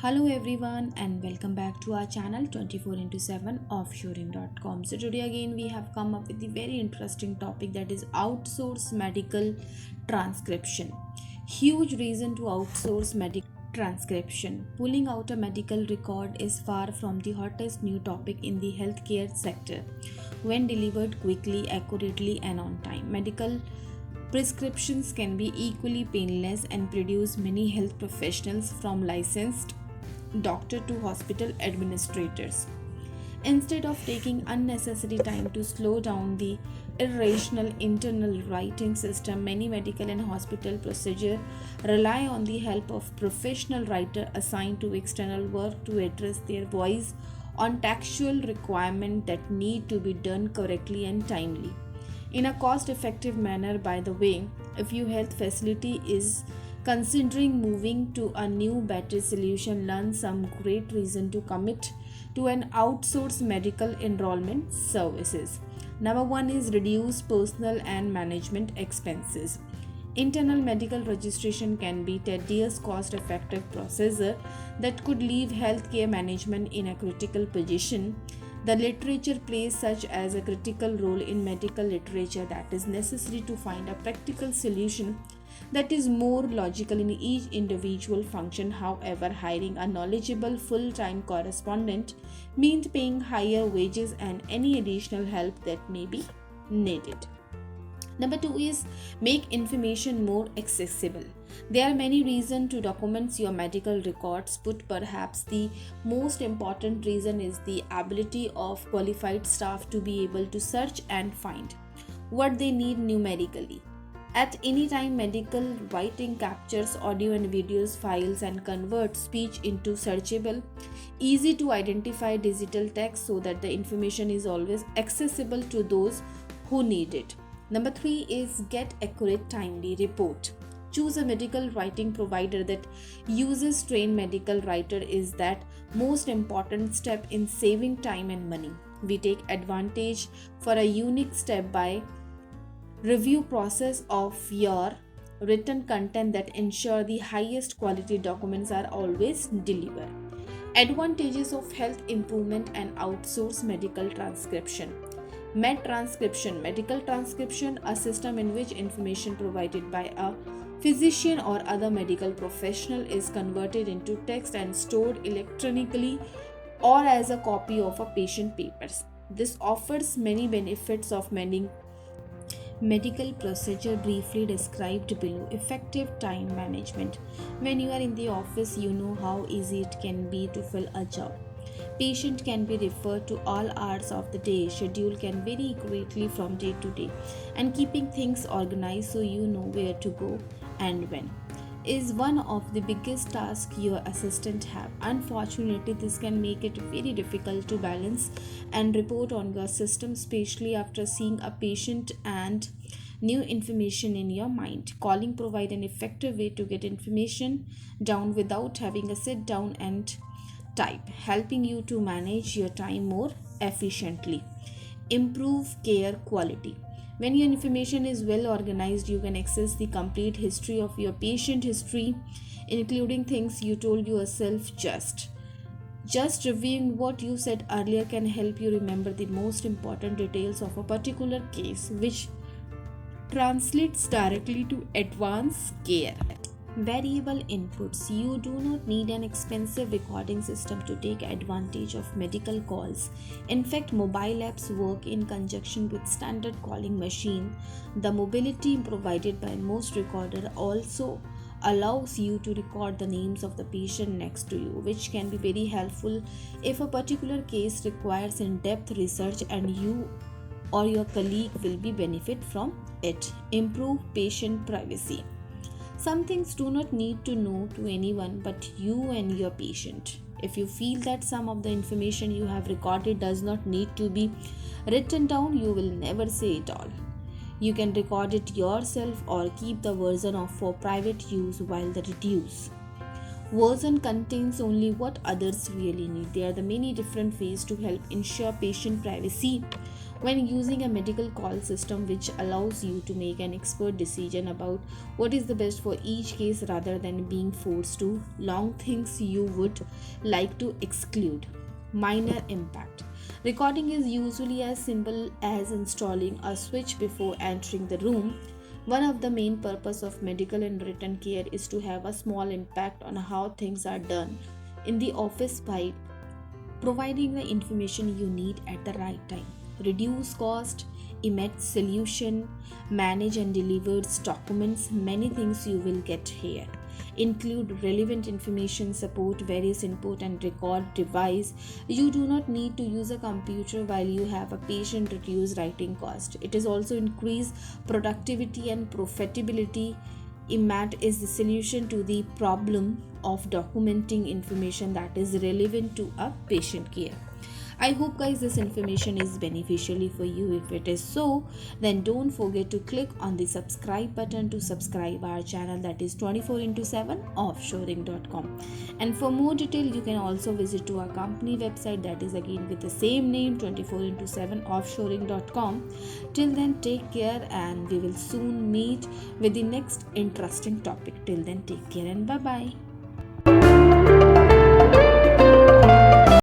Hello everyone and welcome back to our channel 24 into 7 offshoring.com. So today again we have come up with a very interesting topic, that is outsource medical transcription. Huge reason to outsource medical transcription. Pulling out a medical record is far from the hottest new topic in the healthcare sector. When delivered quickly, accurately and on time, medical prescriptions can be equally painless and produce many health professionals from licensed doctor to hospital administrators. Instead of taking unnecessary time to slow down the irrational internal writing system, many medical and hospital procedures rely on the help of professional writer assigned to external work to address their voice on textual requirements that need to be done correctly and timely in a cost effective manner. By the way, if your health facility is considering moving to a new better solution, learn some great reason to commit to an outsourced medical enrollment services. Number one is reduce personal and management expenses. Internal medical registration can be tedious, cost-effective procedure that could leave healthcare management in a critical position. The literature plays such as a critical role in medical literature that is necessary to find a practical solution that is more logical in each individual function. However, hiring a knowledgeable full-time correspondent means paying higher wages and any additional help that may be needed. Number two is make information more accessible. There are many reasons to document your medical records, but perhaps the most important reason is the ability of qualified staff to be able to search and find what they need numerically. At any time, medical writing captures audio and videos files and converts speech into searchable, easy to identify digital text so that the information is always accessible to those who need it. Number three is get accurate, timely report. Choose a medical writing provider that uses trained medical writer is that most important step in saving time and money. We take advantage for a unique step by review process of your written content that ensure the highest quality documents are always delivered. Advantages of health improvement and outsource medical transcription. Med transcription, medical transcription, a system in which information provided by a physician or other medical professional is converted into text and stored electronically or as a copy of a patient papers. This offers many benefits of many medical procedure briefly described below. Effective time management. When you are in the office, you know how easy it can be to fill a job. Patient can be referred to all hours of the day. Schedule can vary greatly from day to day, and keeping things organized so you know where to go and when is one of the biggest tasks your assistant have. Unfortunately, this can make it very difficult to balance and report on your system, especially after seeing a patient and new information in your mind. Calling provide an effective way to get information down without having to sit down and type, helping you to manage your time more efficiently. Improve care quality. When your information is well organized, you can access the complete history of your patient history, including things you told yourself. Just reviewing what you said earlier can help you remember the most important details of a particular case, which translates directly to advanced care. Variable inputs. You do not need an expensive recording system to take advantage of medical calls. In fact, mobile apps work in conjunction with standard calling machine. The mobility provided by most recorder also allows you to record the names of the patient next to you, which can be very helpful if a particular case requires in-depth research and you or your colleague will be benefit from it. Improve patient privacy. Some things do not need to know to anyone but you and your patient. If you feel that some of the information you have recorded does not need to be written down, you will never say it all. You can record it yourself or keep the version of for private use, while the reduce version contains only what others really need. There are the many different ways to help ensure patient privacy. when using a medical call system which allows you to make an expert decision about what is the best for each case rather than being forced to long things you would like to exclude. Minor impact. Recording is usually as simple as installing a switch before entering the room. One of the main purpose of medical and written care is to have a small impact on how things are done in the office by providing the information you need at the right time. Reduce cost, emit solution, manage and deliver documents, many things you will get here. Include relevant information, support various input and record device. You do not need to use a computer while you have a patient, reduce writing cost. It is also increase productivity and profitability. IMAT is the solution to the problem of documenting information that is relevant to a patient care. I hope guys this information is beneficial for you. If it is so, then don't forget to click on the subscribe button to subscribe our channel, that is 24 into 7 offshoring.com. And for more detail you can also visit to our company website, that is again with the same name, 24 into 7 offshoring.com. Till then, take care and we will soon meet with the next interesting topic. Till then, take care and bye bye.